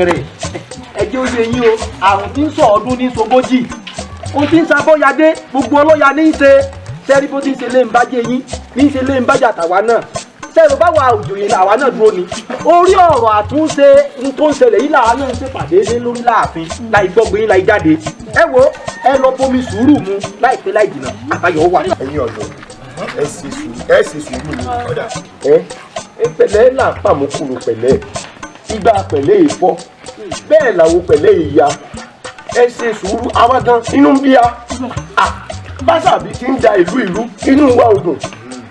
lápẹ̀rẹ̀ ẹjẹ́ ó yẹ yín o àrùn tí ń sọ ọdún ní sogójì ohun tí ń sabọ́yadé gbogbo ọlọ́ya ní í ṣe sẹ́rí bó ti ń ṣe lé ń bájẹ́ yín ní í ṣe lé ń bájà tàwa náà sẹ́rí báwa òjòyè làwa náà dúró ni orí ọ̀rọ̀ àtúnṣe ń tó ń ṣẹlẹ̀ yìí làwa náà ń ṣèpàdé lé lórí láàfin láì gbọ́gbé yín láì jáde ẹ wo ẹ lọ bomi sùúrù mu láìpẹ́ láì jìnnà àbáyọ wà. ẹ̀yin ọ̀dọ́ ẹ ṣe sùúrù ní ọ̀dà. ẹ pẹ̀lẹ́ là ń pàmòkùrù pẹ̀lẹ́ ìgbà pẹ̀lẹ́ ìfọ́ bẹ́ẹ̀ làwọn pẹ̀lẹ́ ìyá ẹ ṣe sùúrù àwa gan inú ń bí a báṣàbí ti ń da ìlú inú wa ò dùn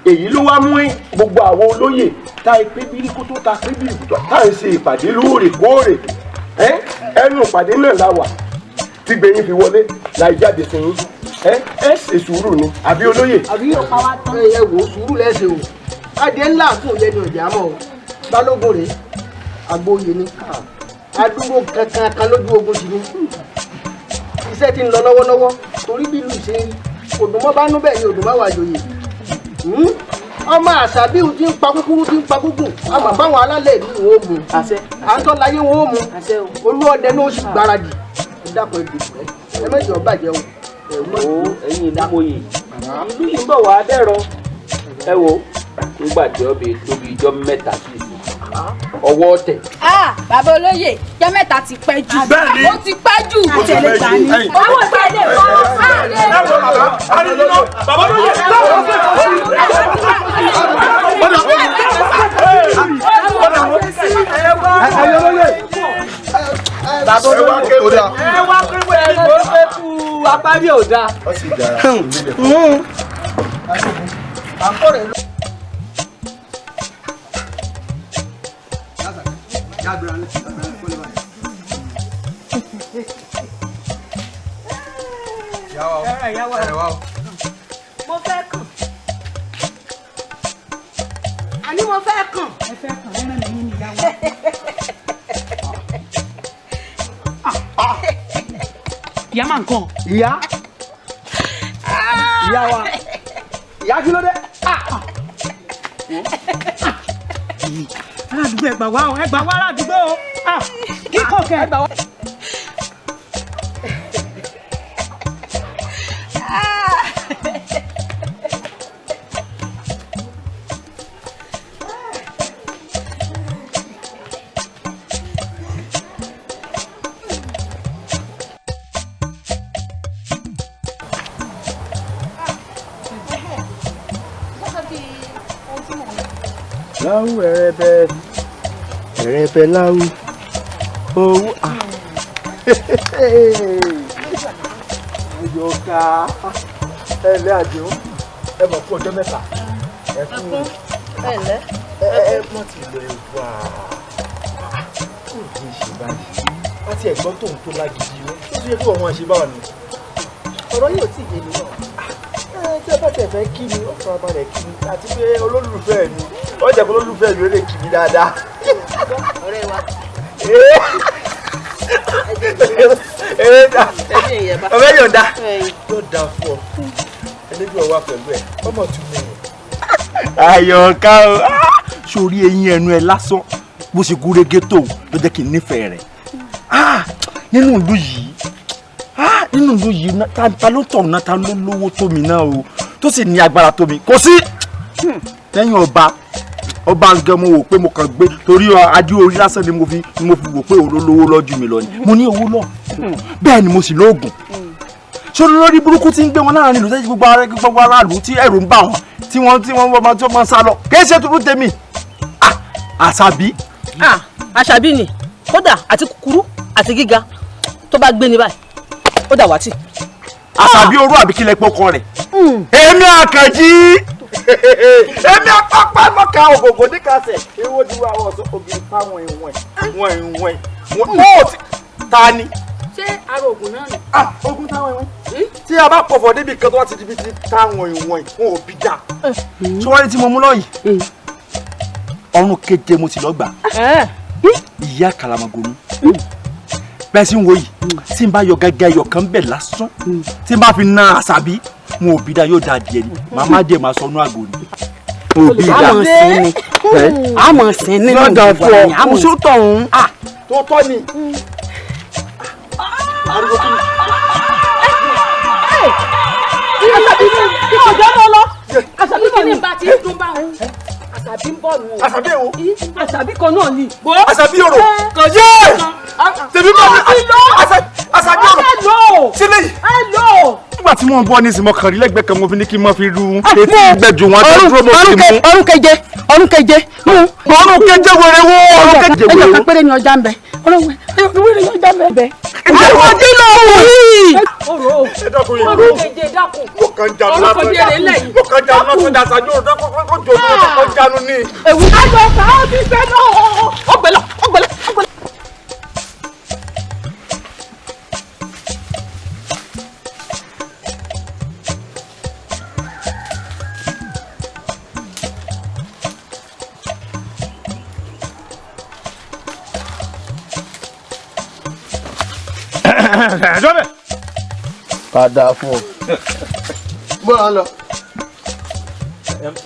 èyí ló wá mú gbogbo àwọn olóyè ta ìpè bíríkú tó ta pé bíríkú tó ta ń ṣe ìpàdé lóòrèkóòrè ẹnu ìpàdé náà la wà tí gbẹ̀yìn fi wọlé láì jáde sí yín ẹ ṣe sùúrù ni àbí olóyè. àbí ọ̀pá wa tán. ẹ wò sùúrù lẹ́sẹ̀ o adé ńlá fún lẹ́nu ọ̀jà mọ́ o balógun rèé agbóye ni adúró kankan lójú ogun sí ni iṣẹ́ ti ń lọ lọ́wọ́lọ́wọ́ torí bí ìlú ṣe ń òdùnmọ́ bá nú bẹ́ẹ̀ ni òdùnmọ́ wà jòyè ọmọ àṣàbí ti ń pa kúkúrú ti ń pa kúkùn àmọ́ báwọn alálẹ̀ ìlú wọn ò mú àtọ́láyé wọn ò mú olúọdẹ ló sì gbáradì ìdàpọ̀ ìdìbò ẹ mẹ́jọ bàjẹ́ o. ẹ̀yin ìdámòye ìlú yìí ń bọ̀ wá dẹ́rọ ẹ wo nígbà tí ọbẹ̀ tóbi ijọ́ mẹ́ta sí i ọwọ́ tẹ̀. bàbá olóyè jẹ́ mẹ́ta ti pẹ́ jù ó ti pẹ́ jù àtẹlẹ gbà ní. owó tẹ̀lé wọ́n bàbá olóyè ẹ wá pé ẹ ló fẹ́ kú apárí ọ̀dà. mo fẹ́ kàn àní mo fẹ́ kàn. ẹ fẹ́ kàn lẹ́nu ẹ̀yìn níyàwó. ìyá máa ń kàn. ìyá wa ìyá kí ló dé. aládùúgbò ẹgbà wá o ẹgbà wá aládùúgbò o kíkọ kẹ. láwù ẹrẹbẹ láwù owó ayọ̀ká ẹlẹ́ àjò ẹ mọ̀ fún ọjọ́ mẹ́ta ẹ fún ẹ̀lẹ́ ẹ mọ̀ tí lọ wà kò ní ṣe báyìí láti ẹ̀gbọ́n tóun tó lágídí wọn tó ṣe kí wọ́n ṣe báwọn ni ọ̀rọ̀ yóò tí ì yé mi náà. tí ẹ bá tẹ̀ fẹ́ kí mi ó fara balẹ̀ kí mi àti pé olólùfẹ́ mi ó jẹ́ pé olólùfẹ́ mi ó lè kí mi dáadáa. ọ̀rẹ́ wa ọ̀rẹ́ yọ̀ǹda yóò dáa fún ọ ẹlẹ́gbẹ̀ẹ́ wa pẹ̀lú ẹ ọmọ tún mi. Àyọ̀ká o sórí eyín ẹnu ẹ lásán bó ṣe gúrégé tó ló jẹ́ kí n nífẹ̀ẹ́ rẹ̀ nínú ìlú yìí ta ló tọ̀ náà ta ló lówó tó mi náà o tó sì ní agbára tó mi kò sí lẹ́yìn ọba nǹkan mo wò pé mo kàn gbé torí adé orí lásán ni mo fi wò pé òun ló lówó lọ́jú mi lọ ni mo ní owó lọ bẹ́ẹ̀ ni mo sì lóògùn sórí lórí burúkú tí ń gbé wọn láàrin ìlú tẹ́jú gbogbo aráàlú tí ẹ̀rù ń bà wọ́n tí wọ́n máa sá lọ kì í ṣe tuntun tèmi àṣàbí. àṣàbí ni kódà àti kúkúrú àti gíga tó bá gbé ní báyìí ó dà wá tì. àṣàbí orú àbí kílẹ̀ pọ́kọ rẹ̀ èmi àkànjí èmi àpapọ̀ mọ́ka ògògò níkàsẹ̀ ewo ti wá àwọn ọ̀sán obìnrin pa wọ̀n ta ni. ṣé ara oògùn náà ni. ogun táwọn ìwọ̀n tí a bá pọ̀fọ̀ débi kan tó wá ti di bí ti táwọn ìwọ̀n wọn ò bí dà. tí wọ́n rí tí mo mú lọ yìí ọrùn keje mo ti lọ gbà ìyá kàlàmàgòrò bẹ́ẹ̀ sì ń wo yìí tí n bá yọ gẹ́gẹ́ ẹyọ kan bẹ̀ lásán tí n bá fi na àṣàbí mo ò bí da yóò da adìẹ ni màmá díẹ̀ máa sọ inú àgò ni. àmọ̀ sí ni nínú ìwà ni àmọ̀ sótọ̀ ọ̀hún. tó tọ́ ni. ariwo kí ni. Àṣàbí kí ni bá ti dún bá wọn. Àṣàbí ń bọ̀ nù. Àṣàbí èwo. Àṣàbí kan náà ni. Àṣàbí òrò. kò yé. tèmi bá mi. Àṣàbí òrò. sílẹ̀ yìí. nígbà tí wọ́n ń bọ́ ní ìsìnmọ́ kan rí lẹ́gbẹ̀ẹ́ kan mo fi ní kí n mọ́ fi rú etí gbẹ̀jù wọn tó dúró mọ́ sí mú. ọrùn keje ọrùn keje wẹrẹ wo. ọrùn keje wẹrẹ wo. ẹyọ kan péré ni ọjà ń bẹ. ọrùn wẹrẹ ni ọjà ń bẹ. àwọn ọdún náà wò yìí. Ọrùn keje dákun. mo kàn jánu látọ̀ dáṣájú òun kó jò ní ọkọ̀ jánu ní. èwù ayọ̀ ọ̀sán ó ti fẹ́ náà. ọgbẹ̀lọ̀. ká dáa fún ọ. gbọ́dọ̀ lọ.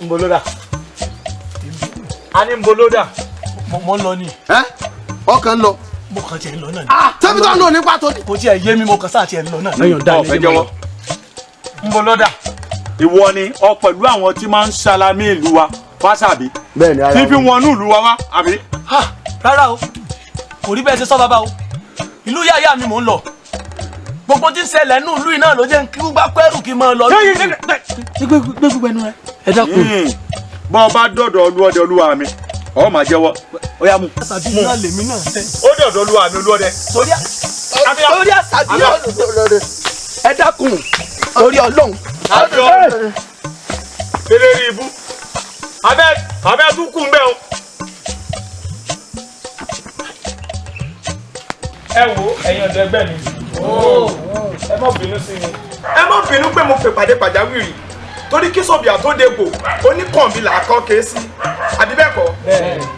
Mboloda. A ní Mboloda. Mo lọ ni. ọkàn lọ. Mo kàn tiẹ̀ lọ náà ni. tẹ́bí tó ń lò ní pàtó ni. Kò tiẹ̀ yé mi mo kàn sáà tiẹ̀ lọ náà. lẹ́yìn ọ̀dà ọ̀fẹ́ jẹ́wọ́. Mboloda. Ìwọ ni ọ pẹ̀lú àwọn tí máa ń ṣalamí ìlú wa fásàbí. bẹ́ẹ̀ ni ara Tí fi wọn ní ìlú wa wá àbí. Rárá o, kò rí bẹ́ẹ̀ ṣe sọ bàbá o. Ìlú yáyà mi mò ń lọ. Gbogbo tí ń ṣẹlẹ̀ nínú ìlú iná ló jẹ́ kí n gbá pẹ́rù kí n máa lọ. Gbégbé ẹnu rẹ. Ẹ dákun. Bọ́ ọ bá dọ̀dọ̀ olúọdẹ olúwa mi, ọ máa jẹ́wọ́. Ó yá mú. Àṣàbí náà lèmi náà fẹ́. Ó dọ̀dọ̀ olúwa mi olúọdẹ. Torí Àṣàbí náà. ẹ dákun torí Ọlọ́run. Àjọ eléri ibú. Abẹ́ tún kù ń bẹ́ o. Ẹ wo ẹ̀yin ọ̀dọ́ ẹgbẹ́ mi. Ẹ má bínú sí mi. ẹ má bínú pé mo pè pàdé pàjáwìrì torí kí sọ̀bìà tó dégbò oníkànbí là á kọ́ ké sí àdìbẹ́kọ̀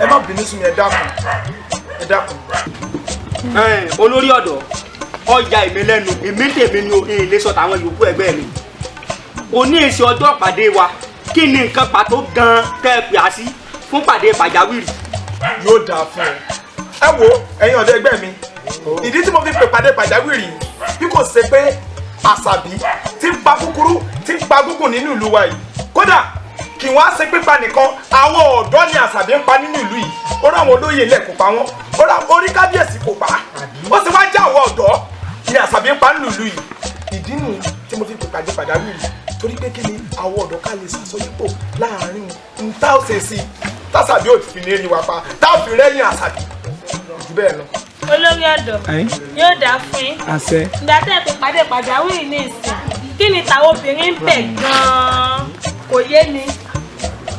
ẹ má bínú sí mi ẹ dákun. olórí ọ̀dọ́ ọjà èmi lẹ́nu èmi tèmi ni òfin ilé sọ táwọn yòókù ẹgbẹ́ mi òní èsì ọjọ́ pàdé wa kí ni nǹkan pàtó gan tẹ́ ẹ pè á sí fún pàdé pàjáwìrì. yóò dáa fún ẹ wo ẹ̀yin ọ̀dọ́ ẹgbẹ́ mi ìdí tí mo fi pè pàdé pàjáwìrì bí kò ṣe pé Àṣàbí tí ń pa kúkúrú tí ń pa gúngùn nínú ìlú wa yìí kódà kì wọ́n á ṣe pípa nìkan àwọn ọ̀dọ́ ni Àṣàbí ń pa nínú ìlú yìí ó rà àwọn olóyè ilẹ̀ kò pa wọ́n ó rà orí kábíyèsí kò pa ó sì wá jẹ́ àwọn ọ̀dọ́ ni Àṣàbí ń pa nínú ìlú yìí ìdí nù tí mo fi pè pàdé pàjáwìrì torí pé kí ni àwọn ọ̀dọ́ ká lè ṣàṣọyípò láàárín ntá ó ṣe sí tásàbí ò fi lè rí wa pa tá ò fi rẹ́yìn Àṣàbí jù bẹ́ẹ̀ lọ. Olórí ọ̀dọ́ yóò dá fún yín. Ìgbà tẹ́ ẹ pè pàdé pàjáwìrì ní ìsìn kí ni tàwọn obìnrin ń bẹ̀ gan-an kò yé mi.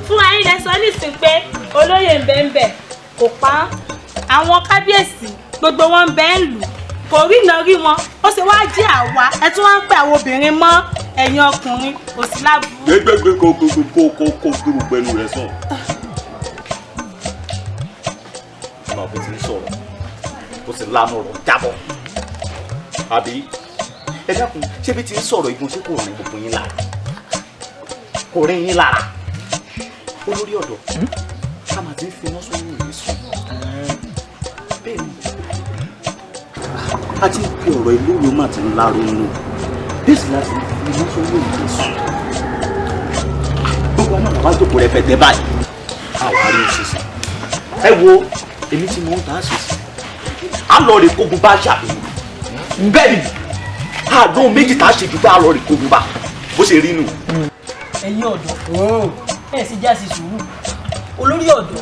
Fún ayé lẹ sọ nísìn pé olóyè ń bẹ ń bẹ̀ kò pa á. Àwọn kábíyèsí gbogbo wọn ń bẹ ń lù kò rí iná rí wọn ó ṣe wá jẹ́ àwa ẹ tún wá ń pè àwọn obìnrin mọ́ ẹ̀yin ọkùnrin kò sí láburú. Gbégbé kó gbogbo ẹnu rẹ sàn. Ọmọ àbò ti ń sọ̀rọ̀ ó sì lánà ọ̀rọ̀ jábọ̀ àbí ẹ dákun ṣé bí ti ń sọ̀rọ̀ igun ṣé kò rìn gbogbo yín lára kò rìn yín lára olórí ọ̀dọ́ ká máa ti ń finá sórí ìwé sùn bẹ́ẹ̀ ni a ti ń pe ọ̀rọ̀ ìlú yóò máa ti ń láró inú bẹ́ẹ̀ sì láti finá sórí ìwé sùn gbogbo àwọn àwọn àjòkò rẹpẹtẹ báyìí àwọn àrí òṣìṣẹ́ ẹ wo èmi tí mo ń ta àṣìṣe a lọ rè kógun bá Àṣàbí bẹ́ẹ̀ ni àádọ́ méjì tá a ṣe jù bá a lọ rè kógun bá bó ṣe rí nù. ẹ̀yin ọ̀dọ́ ẹ̀ sì já sí sùúrù olórí ọ̀dọ́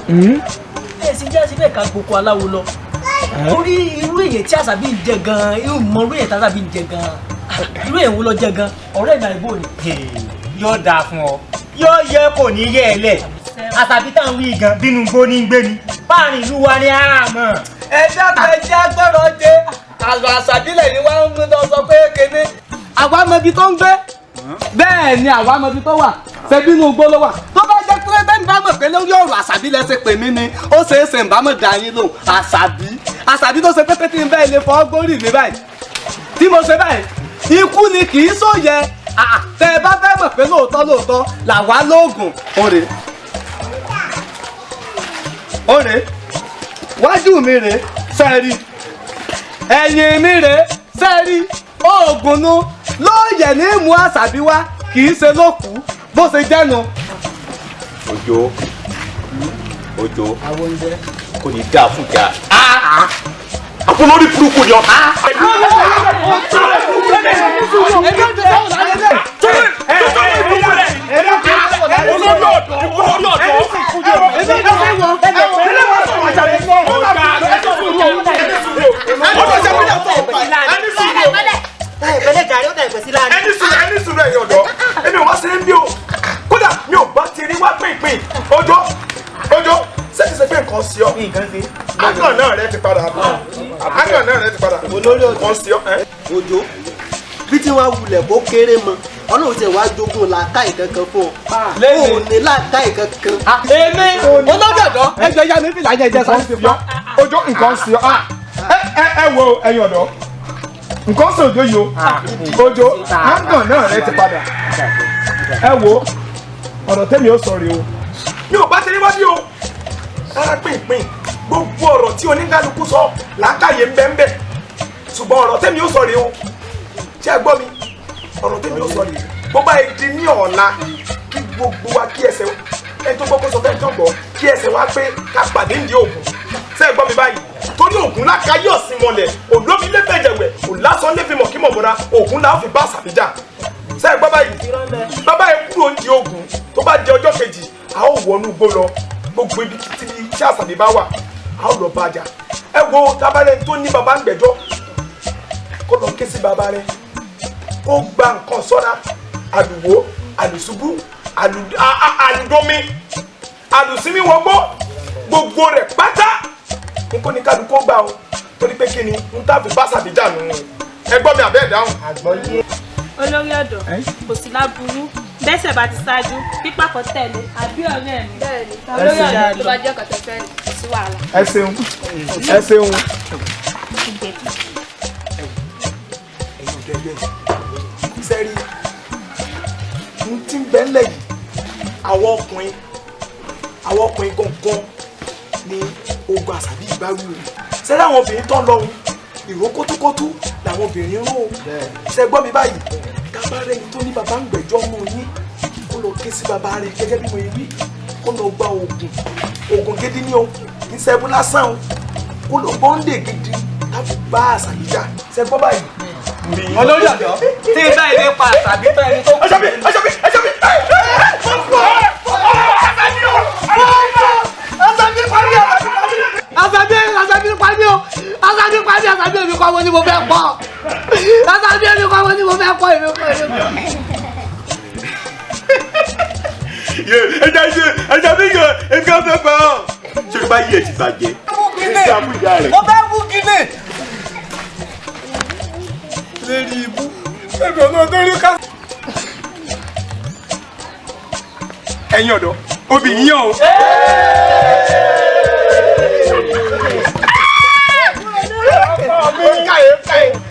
ẹ̀ sì já sí bẹ́ẹ̀ ká gboko aláwo lọ torí irú èyí tí Àṣàbí ń jẹ gan-an irú mọ irú èyí tí Àṣàbí ń jẹ gan-an irú èyí wo lọ jẹ gan ọ̀rẹ́ ìgbà ìbò ni. yóò dáa fún ọ yóò yẹ kò ní yẹ ẹ lẹ Àṣàbí táwọn wí gan bínú gbó ní gbé ni báàrin ìlú wa ni àmọ́. ẹ dákun ẹ jẹ́ agbọ́rọ̀ jẹ Àṣàbí lẹ́yìn wá ń lọ sọ pé kéde àwa mọ ibi tó ń gbé bẹ́ẹ̀ ni àwa mọ ibi tó wà ṣebí inú igbó ló wà tó bá jẹ́ pé bẹ́ẹ̀ bá mọ̀ pé lórí ọ̀rọ̀ Àṣàbí lẹ́sẹ̀ pè mí ni ó ṣe é ṣe ń bá mọ̀ dá yín lóhùn Àṣàbí tó ṣe pé tí ń bẹ́ẹ̀ lè fọ́ gbórí mi báyìí tí mo ṣe báyìí ikú ni kì í sóye tẹ ẹ bá fẹ́ mọ̀ pé lóòótọ́ làwa lóògùn òrè wájú mi rè sẹ́ẹ̀rì ẹ̀yìn mi rè sẹ́ẹ̀rì oògùn nu ló yẹ ní mú àṣàbí wá kì í ṣe ló kú bó ṣe jẹ́nu. Òjò kò ní dáa fún ìjà. Àpò lórí burúkú ni ọ. Ẹni sùn ẹ̀yìn ọ̀dọ́ èmi ò wá sí níbí o kódà mi ò bá ti rí wá pínpín Òjò ṣé pé nǹkan sí ọ àgàn náà rẹ ti padà nǹkan sí ọ. Òjò bí tí wọ́n wulẹ̀ kó kéré mọ́ Ọlọ́run tẹ̀ wá jogún làákàyè kankan fún ọ ò ní làákàyè kankan. èmi olódòdó ẹjọ ya mi fìlà jẹjẹ sáré fi pa. Òjò nǹkan sí ọ ẹ wo ẹ̀yin ọ̀dọ́ nǹkan sí Òjò yìí o Òjò àgàn náà rẹ ti padà ẹ wo ọ̀rọ̀ tẹ́mi ó sọ rèé o mi ò bá ti rí wá bí o rárá pínpín gbogbo ọ̀rọ̀ tí oníkálukú sọ làákàyè ń bẹ ṣùgbọ́n ọ̀rọ̀ tẹ́mi ó sọ rèé o ṣé ẹ gbọ́ mi ọ̀rọ̀ tẹ́mi ó sọ rèé bó bá di ní ọ̀la kí gbogbo wa kí ẹsẹ̀ ẹni tó gbọ́kọ́ sọ fẹ́ tó gbọ́ kí ẹsẹ̀ wa pé ká pàdé ní Ògùn ṣé ẹ gbọ́ mi báyìí torí Ògùn lákàáyé ọ̀sìn mọ̀lẹ̀ olómi lẹ́fẹ̀ẹ́jẹ̀wẹ̀ òlásán lẹ́fẹ̀ẹ́ kí mọ̀mọ́ra Ògùn la ó fi bá àṣàbíjà ṣé ẹ gbọ́ báyìí bàbá yẹn kúrò ní Ògùn tó bá di ọjọ́ kejì a ó wọnú igbó lọ gbogbo ibi tí iṣẹ́ àṣàbí bá wà a ó lọ bá a jà ẹ wo tabalẹ̀ tó ní baba ń gbẹ̀jọ́ kó lọ ké sí baba rẹ kó gba nǹkan sọ́ra àlùwò àlùsùbù àlùdómi àlùsímí wọgbó gbogbo rẹ̀ pátá nǹkan ní kálukú gbà o torí pé kí ni n tàbí bá ṣàbíjà nù ẹ gbọ́ mi àbẹ́ ẹ̀ dáhùn. olórí ọ̀dọ́ kò sí láburú bẹ́sẹ̀ bá ti ṣáájú pípa kan tẹ̀lé àbí ọ̀rẹ́ mi. bẹ́ẹ̀ni olórí ọ̀dọ́ tó bá jẹ́ kọ̀tẹ́ fẹ́ kò sí wàhálà. ẹ ṣeun. sẹ́rí n ti bẹ́lẹ̀ yìí àwọn ọkùnrin gangan ni ogun àṣàbí ìbáwí rẹ̀ sẹ́rí àwọn obìnrin tán lọ́hùn ìró kótókótó làwọn obìnrin rún o ṣe gbọ́ mi báyìí tábà rẹ̀ tó ní bàbá ń gbẹ̀jọ́ mú yín kó lọ ké sí bàbá rẹ̀ gẹ́gẹ́ bí mo yẹ wí kó lọ gba oògùn gidi ní o kì í ṣẹ́bù lásán o kó lọ bọ́ńdè gidi láti bá àṣàbí jà ṣe gbọ́ báyìí. olórí ọ̀dọ́ tí ibà ilé pa àṣàbí fẹ́ ẹni tó kù. Àṣàbí èmi kọ́ wọn ni mo fẹ́ pọ̀ Àṣàbí èmi kọ́ wọn ni mo fẹ́ pọ̀ èmi kọ́. Àṣàbí yọ èmi kò fẹ́ pọ̀ ṣé o bá yí ẹ ti bàjẹ́ mo fẹ́ mú kíni. lérí ibú ẹbí ọ̀nà ọ̀dọ́rí ká. ẹ̀yin ọ̀dọ́ obì yíyan o.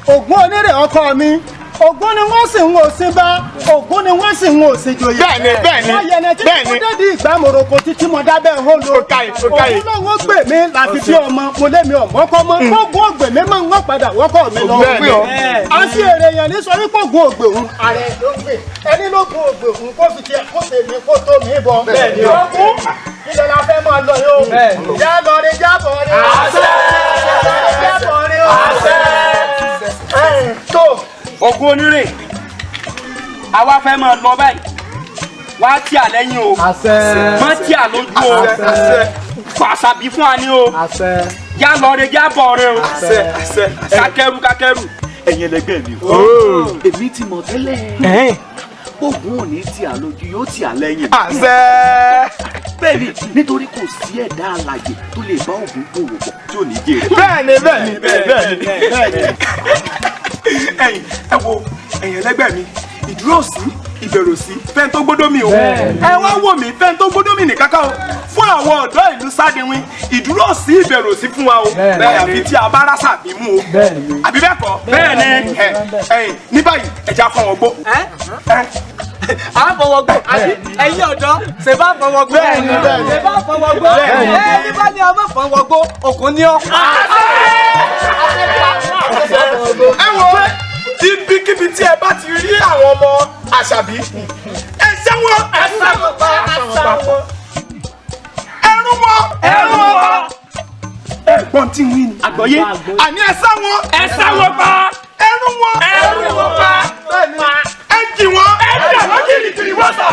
Ògún onírè ọkọ mi Ògún ni wọ́n sì ń wò sí bá Ògún ni wọ́n sì ń wò sí joyè. bẹ́ẹ̀ni wọ́n yẹnẹ tí mo dé di ìgbà mòròkò títí mo dábẹ́ hó lo. Ògún náà wọ́n gbè mí láti bí ọmọ mo lé mi ọ̀mọ́kọ́ mọ́ Ògún ògbè mi máa ń wọ́n padà wọ́kọ̀ mi lọ. a sì èrè yẹn ní sọ wípé Ògún ògbè òun. ààrẹ ló gbè ẹni ló gun ògbè òun kó fi tiẹ̀ kó tèmi kó tó mi bọ̀. Ògún ilẹ̀ la fẹ́ máa lọ yóò. já lọ rí jábọ̀ rí. jábọ̀ rí o. tó. Ògún onírè àwa fẹ́ máa lọ báyìí wá tí à lẹ́yìn o má tí à lójú o fàṣàbí fún wa ní o já lọ rẹ já bọ̀ rẹ o kákẹ́rù. ẹ̀yin ẹlẹgbẹ́ mi o èmi ti mọ̀ tẹ́lẹ̀ Ògún ò ní tí à lójú yóò tí à lẹ́yìn. bẹ́ẹ̀ni nítorí kò sí ẹ̀dá alàyè tó lè bá Ògún dòwò pọ̀ tí ò ní jèrè. bẹ́ẹ̀ni ẹ̀yin ẹ wo ẹ̀yin ẹlẹgbẹ́ mi ìdúró sí ìbẹ̀rù sí fẹ́ni tó gbódó mi o ẹ wá wò mí fẹ́ni tó gbódó mi nìkan ká o fún àwọn ọ̀dọ́ ìlú Sádìwín ìdúró sí ìbẹ̀rù sí fún wa o àfi tí a bá rásà bí mú o àbí bẹ́ẹ̀ kọ́ bẹ́ẹ̀ni ẹ̀yin ní báyìí ẹja fún wọn gbó à ń fọwọ́ gbọ́ ẹ̀yin ọ̀dọ́ ṣe bá fọwọ́ gbọ́ ṣe bá fọwọ́ gbọ́ ẹni bá ní ọmọ fọwọ́ gbọ́ òkun ní ọ. ẹ wo ibikíbi tí ẹ bá ti rí àwọn ọmọ àṣàbí ẹ ṣẹ́wọ́n ẹrú wọn ẹ̀gbọ́n tí ń wí ni àgbọ́yé àní ẹ sáwọn pa ẹrú wọn pa ẹ jì wọn ẹ jà wọn kìrìkìrì wọn sà.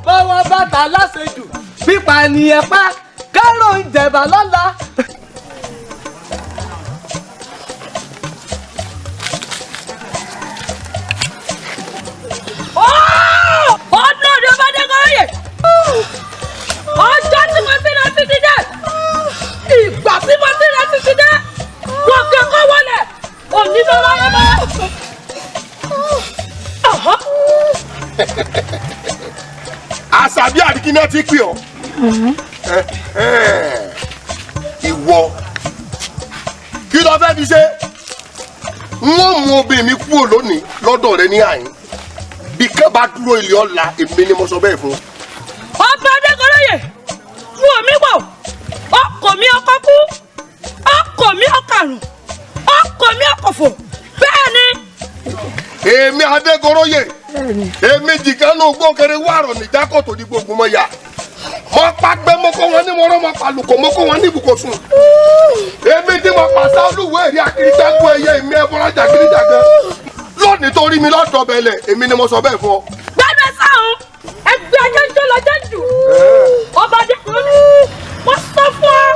Bọ́wọ́ bàtà láṣejù pípa ni ẹ pa kárò ń jẹ̀bà lọ́la. ọdún ọdún ọba dẹ́kọ̀ọ́yè ọjọ́ tí mo ti rántí ti dẹ́ ìgbà tí mo ti rántí ti dẹ́ wọ́n kẹ́kọ̀ọ́ wọlé òní ló wáyé mọ́. Àṣàbí àbíkí náà ti pè ọ́. Ìwọ kí ló fẹ́ fi ṣe? Wọ́n mú obìnrin mi kúrò lónìí lọ́dọ̀ rẹ ní àyín. Bí kẹ́ bá dúró ilé ọ̀la èmi ni mo sọ bẹ́ẹ̀ fún. ọba adékọ̀ọ́yè wù mí wò ọkọ̀ mi ọkọ̀ kú ọkọ̀ mi ọkàrùn ọkọ̀ mi ọkọ̀fọ̀ bẹ́ẹ̀ ni. Èmi Adégoróyè èmi jìkánú gbókèrè wàrọ̀ nìjákọ̀ tó di gbogbo mọ́ ya. Mo pa gbẹ́ mo kó wọn ní mọ́rọ́ mo pa lùkọ́ mo kó wọn ní ibùkọ̀ sùn. Èmi tí mo pàṣẹ olúwo èrè akirijagun ẹyẹ èmi ẹbọrajà kirijagan. Lónìí tó rí mi lọ́dọ̀ bẹ̀lẹ̀ èmi ni mo sọ bẹ́ẹ̀ fún ọ. gbẹ́dẹ̀ sáhùn ẹgbẹ́ ajé ń jó lọ́jọ́ jù ọba adékọ̀ọ́yè wọ́n sọ fún ọ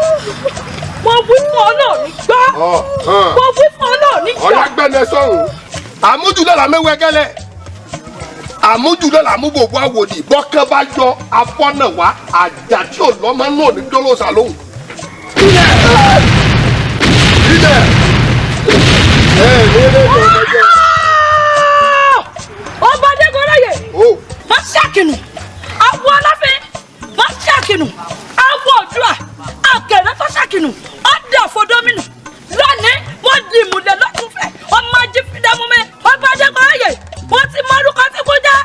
mo wí fún ọ náà ní gbọ́ mo wí fún ọ náà ní gbọ́. Ọlágbẹ́ni sọ̀hún àmújùlọ là mẹ́wẹ́ gẹ́lẹ́ àmújùlọ là mú gbogbo àwòdì bọ́kẹ́ bá yọ afọ́nà wá àjà tí ò lọ́mọ náà ní dọ́lọ́sà lóhùn. ọba adékọ̀ọ́yè má ṣàkínú àwọn aláfẹ́ má ṣàkínú àwọn òdùà àkèrè tó ṣàkínú ọdẹ àfọdọmínú lónìí wọn di ìmùlẹ̀ lọ́túnfẹ́ ọmọ ajé fìdámúmẹ́ ọba adékọ̀ọ́yè wọ́n ti mọ orúkọ tí kò já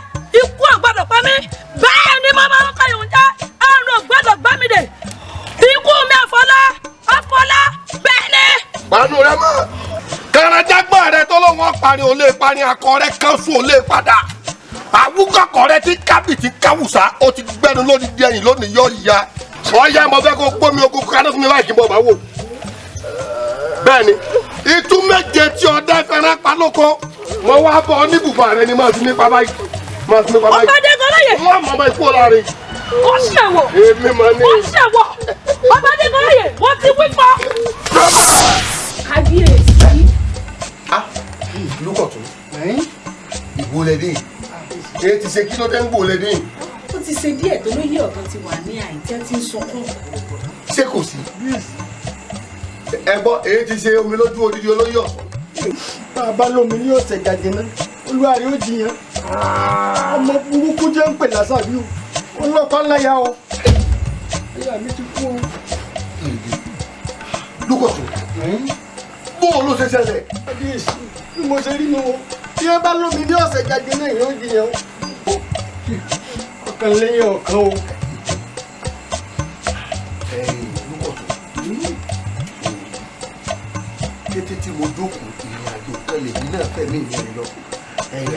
ikú ọ̀gbọ́dọ̀ pa mí bẹ́ẹ̀ ni mo máa ń kọ́ ìhùn já àrùn ọ̀gbọ́dọ̀ gbá mi dè ikú mi àfọlá bẹ́ẹ̀ ni. panu rẹ mọ kẹrẹjàgbọ rẹ tó ló wọn parí ò lè parí akọ rẹ kan fún ò lè padà àwùkọkọ rẹ ti kábìtì káwùsà ó ti gbẹnu lónìí di ẹ̀yìn lónìí yọ ìyá ọyá mo fẹ́ kó gbómi ogun kaná fún mi báyìí kí n bọ bá wò bẹ́ẹ̀ni itú méje tí ọdẹ fẹ́ràn pa lóko mo wá bọ oníbùbà rẹ ni máa fi mi pa báyìí máa fi mi pa báyìí. ọba adékọ̀ọ́yè wọ́n mọ̀ ọmọ ikú láàrin. ó ṣẹ̀wọ̀ èmi máa ní. ó ṣẹ̀wọ̀ ọba adékọ̀ọ́yè wọ́n ti wí fọ́. kábíyèsí. lúkọ̀tún ìgbòlẹ́dẹ́ èyí ti ṣe kí ló dé ń gbòlẹ́dẹ́. ó ti ṣe díẹ̀ tó lóye ọ̀tọ̀ ti wà ní àìtẹ́ tí ń sunkún. ṣé kò sí. ẹ gbọ́ èyí ti ṣe omi lójú odidi olóyè ọ̀sán. bàbá lómi ní ọ̀sẹ̀ jáde náà olúwarí ó jiyàn ọmọ burúkú jẹ́ ń pè lásàbí o ọlọ́pàá ńláyà o ẹ̀yà mi ti kú o. lúkọ̀tún bóun ló ṣe ṣẹlẹ̀. kábíyèsí bí mo ṣe rí nu o tí ẹ bá lómi ní ọ̀sẹ̀ jáde náà yóò jiyàn o ọ̀kan lẹ́yìn ọ̀kan o. kété tí mo jókòó ìrìn àjò kan lèmi náà fẹ̀mí ìrìn lọ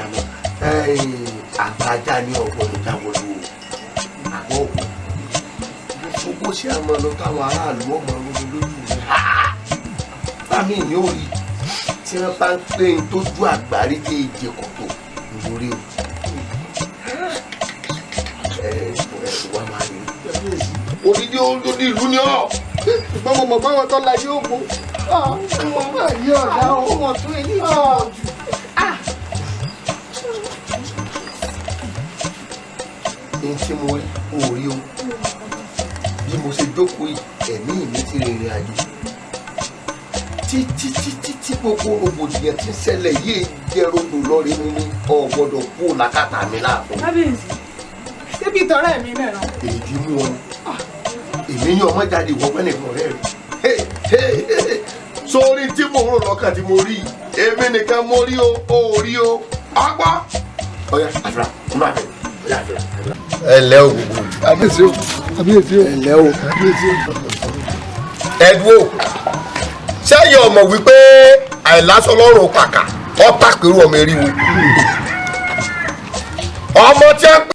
àmọ́ àgbàjá ní ọ̀gbọ́dọ̀ jáwọ́lú àgọ́ òkú gbogbo ṣé àmọ́ lọ táwọn aráàlú ọmọ ọmọ lójú rẹ̀ bámi ní orí tí wọ́n bá ń pè ń tójú àgbárí tí èjì kòtò lórí wà máa rí odidi olórí ìlú ni ọ́. ṣùgbọ́n mo mọ̀ báwọn tó la yóò mú ọmọ náà yí ọ̀dà ọmọ tó yẹ ní ìjọba jù. ní tí mo rí o bí mo ṣe jókòó yìí ẹ̀mí mi ti rìnrìn àjò tí gbogbo rògbòdìyàn ti ṣẹlẹ̀ yìí jẹ́ rògbò lọ́rẹ́ mi ní ọ̀gbọ́dọ̀ kú làkàtà mi láàfin. kábíyèsí débi tọrẹ mi náà. èdè mú ọ èmi ní ọmọ jáde ìwọ́pẹ́ nìkan rẹ̀ rí sórí tí mo rò lọ́kàn tí mo rí èmi nìkan mo rí o ò rí o ọgbọ́ ọ̀yà àfúrà ọmọ àfẹ́ ọ̀yà àfúrà. ẹ ǹlẹ́ o gbogbo kábíyèsí o kábíyèsí o ẹ ǹlẹ́ o kábíyèsí o. ẹ̀dùn o sẹ́yìn ọmọ wípé àìlásọ lọ́rùn pàkà ọ́ tàpérò ọmọ eriwo ọmọ tí a ń pè.